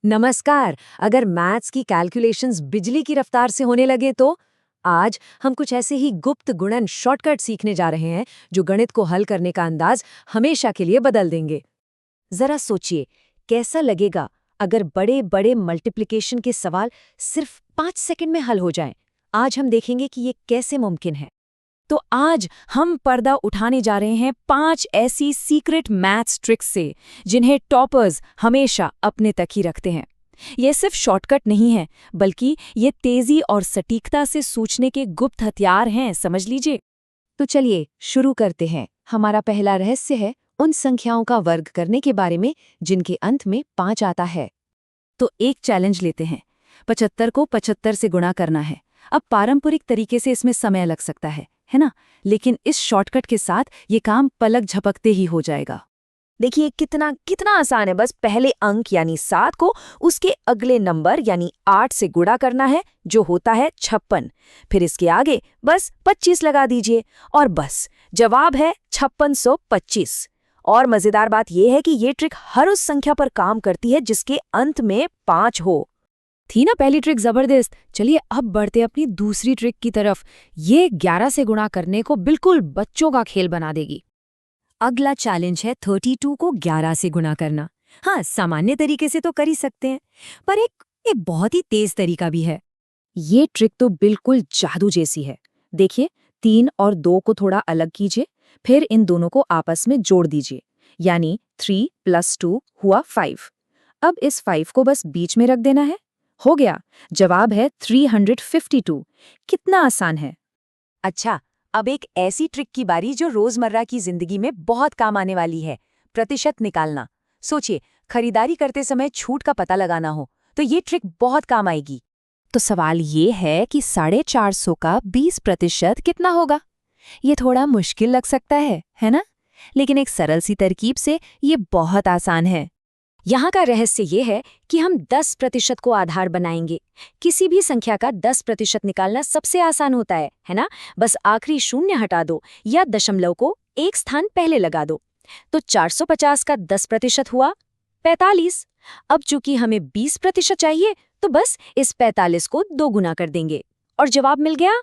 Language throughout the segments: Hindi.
नमस्कार। अगर मैथ्स की कैलकुलेशंस बिजली की रफ्तार से होने लगे तो आज हम कुछ ऐसे ही गुप्त गुणन शॉर्टकट सीखने जा रहे हैं जो गणित को हल करने का अंदाज हमेशा के लिए बदल देंगे। जरा सोचिए, कैसा लगेगा अगर बड़े बड़े मल्टीप्लिकेशन के सवाल सिर्फ 5 सेकंड में हल हो जाएं। आज हम देखेंगे कि ये कैसे मुमकिन है। तो आज हम पर्दा उठाने जा रहे हैं 5 ऐसी सीक्रेट मैथ्स ट्रिक्स से जिन्हें टॉपर्स हमेशा अपने तक ही रखते हैं। ये सिर्फ शॉर्टकट नहीं है, बल्कि ये तेजी और सटीकता से सोचने के गुप्त हथियार हैं, समझ लीजिए। तो चलिए शुरू करते हैं। हमारा पहला रहस्य है उन संख्याओं का वर्ग करने के बारे में जिनके अंत में 5 आता है। तो एक चैलेंज लेते हैं। 75 को 75 से गुणा करना है। अब पारंपरिक तरीके से इसमें समय लग सकता है ना? लेकिन इस शॉर्टकट के साथ ये काम पलक झपकते ही हो जाएगा। देखिए कितना कितना आसान है। बस पहले अंक यानी 7 को उसके अगले नंबर यानी 8 से गुणा करना है, जो होता है 56। फिर इसके आगे बस 25 लगा दीजिए और बस जवाब है 5625। और मजेदार बात यह है कि ये ट्रिक हर उस संख्या पर काम करती है जिसके अंत में 5 हो। थी ना पहली ट्रिक जबरदस्त। चलिए अब बढ़ते अपनी दूसरी ट्रिक की तरफ। ये 11 से गुणा करने को बिल्कुल बच्चों का खेल बना देगी। अगला चैलेंज है 32 को 11 से गुणा करना। हाँ, सामान्य तरीके से तो कर ही सकते हैं, पर एक बहुत ही तेज तरीका भी है। ये ट्रिक तो बिल्कुल जादू जैसी है। देखिए, 3 और 2 को थोड़ा अलग कीजिए, फिर इन दोनों को आपस में जोड़ दीजिए, यानी 3 + 2 हुआ 5। अब इस 5 को बस बीच में रख देना है। हो गया, जवाब है 352। कितना आसान है। अच्छा, अब एक ऐसी ट्रिक की बारी जो रोजमर्रा की जिंदगी में बहुत काम आने वाली है, प्रतिशत निकालना। सोचिए, खरीदारी करते समय छूट का पता लगाना हो तो ये ट्रिक बहुत काम आएगी। तो सवाल ये है कि 450 का 20% कितना होगा? ये थोड़ा मुश्किल लग सकता है ना? लेकिन एक सरल सी तरकीब से ये बहुत आसान है। यहाँ का रहस्य ये है कि हम 10% को आधार बनाएंगे। किसी भी संख्या का 10% निकालना सबसे आसान होता है ना? बस आखिरी शून्य हटा दो या दशमलव को एक स्थान पहले लगा दो। तो 450 का 10% हुआ 45। अब चूंकि हमें 20% चाहिए, तो बस इस 45 को 2 गुना कर देंगे और जवाब मिल गया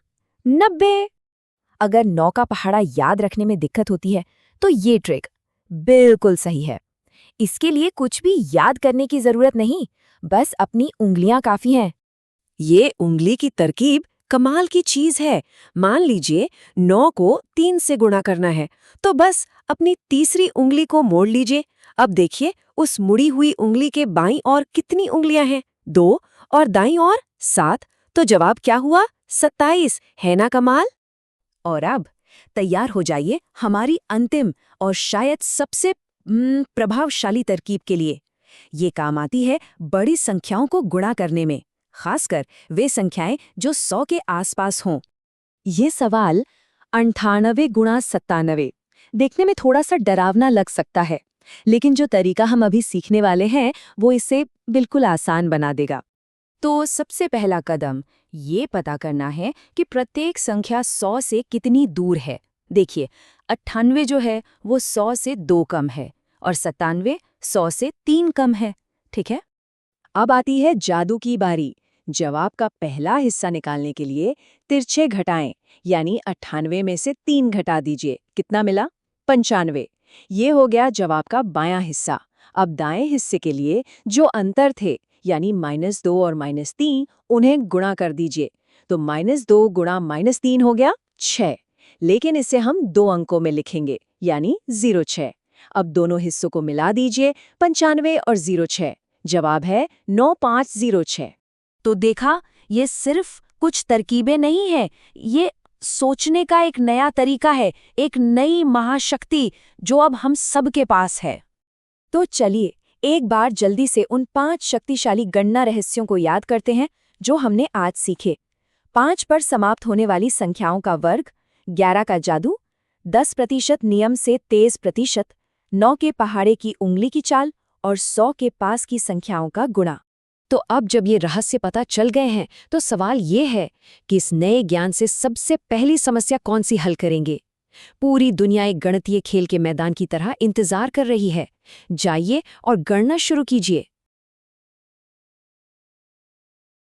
90। अगर 9 का पहाड़ा याद रखने में दिक्कत होती है, तो ये ट्रिक बिल्कुल सही है। इसके लिए कुछ भी याद करने की जरूरत नहीं, बस अपनी उंगलियां काफी हैं। ये उंगली की तरकीब कमाल की चीज है। मान लीजिए 9 को 3 से गुणा करना है, तो बस अपनी तीसरी उंगली को मोड़ लीजिए। अब देखिए, उस मुड़ी हुई उंगली के बाईं ओर कितनी उंगलियां हैं? 2। और दाईं ओर 7। तो जवाब क्या हुआ? 27। है ना कमाल? और अब तैयार हो जाइए हमारी अंतिम और शायद सबसे प्रभावशाली तरकीब के लिए। ये काम आती है बड़ी संख्याओं को गुणा करने में, खासकर वे संख्याएं जो 100 के आसपास हों। ये सवाल 98 गुणा 97 देखने में थोड़ा सा डरावना लग सकता है, लेकिन जो तरीका हम अभी सीखने वाले हैं वो इसे बिल्कुल आसान बना देगा। तो सबसे पहला कदम ये पता करना है कि प्रत्येक संख्या 100 से कितनी दूर है। देखिए, 98 जो है वो 100 से 2 कम है और 97 100 से 3 कम है। ठीक है, अब आती है जादू की बारी। जवाब का पहला हिस्सा निकालने के लिए तिरछे घटाएं, यानी 98 में से 3 घटा दीजिए। कितना मिला? 95। ये हो गया जवाब का बायां हिस्सा। अब दाएं हिस्से के लिए जो अंतर थे, यानी -2 और -3, उन्हें गुणा कर दीजिए। तो -2 गुणा -3 हो गया 6। लेकिन इसे हम 2 अंकों में लिखेंगे, यानी 06। अब दोनों हिस्सों को मिला दीजिए, 95 और 06। जवाब है 9506। तो देखा, ये सिर्फ कुछ तरकीबें नहीं है, ये सोचने का एक नया तरीका है, एक नई महाशक्ति जो अब हम सबके पास है। तो चलिए एक बार जल्दी से उन 5 शक्तिशाली गणना रहस्यों को याद करते हैं जो हमने आज सीखे। 5 पर समाप्त होने वाली संख्याओं का वर्ग, 11 का जादू, 10% नियम से 23%, 9 के पहाड़े की उंगली की चाल और 100 के पास की संख्याओं का गुणा। तो अब जब ये रहस्य पता चल गए हैं, तो सवाल ये है कि इस नए ज्ञान से सबसे पहली समस्या कौन सी हल करेंगे? पूरी दुनिया एक गणितीय खेल के मैदान की तरह इंतजार कर रही है। जाइए और गणना शुरू कीजिए।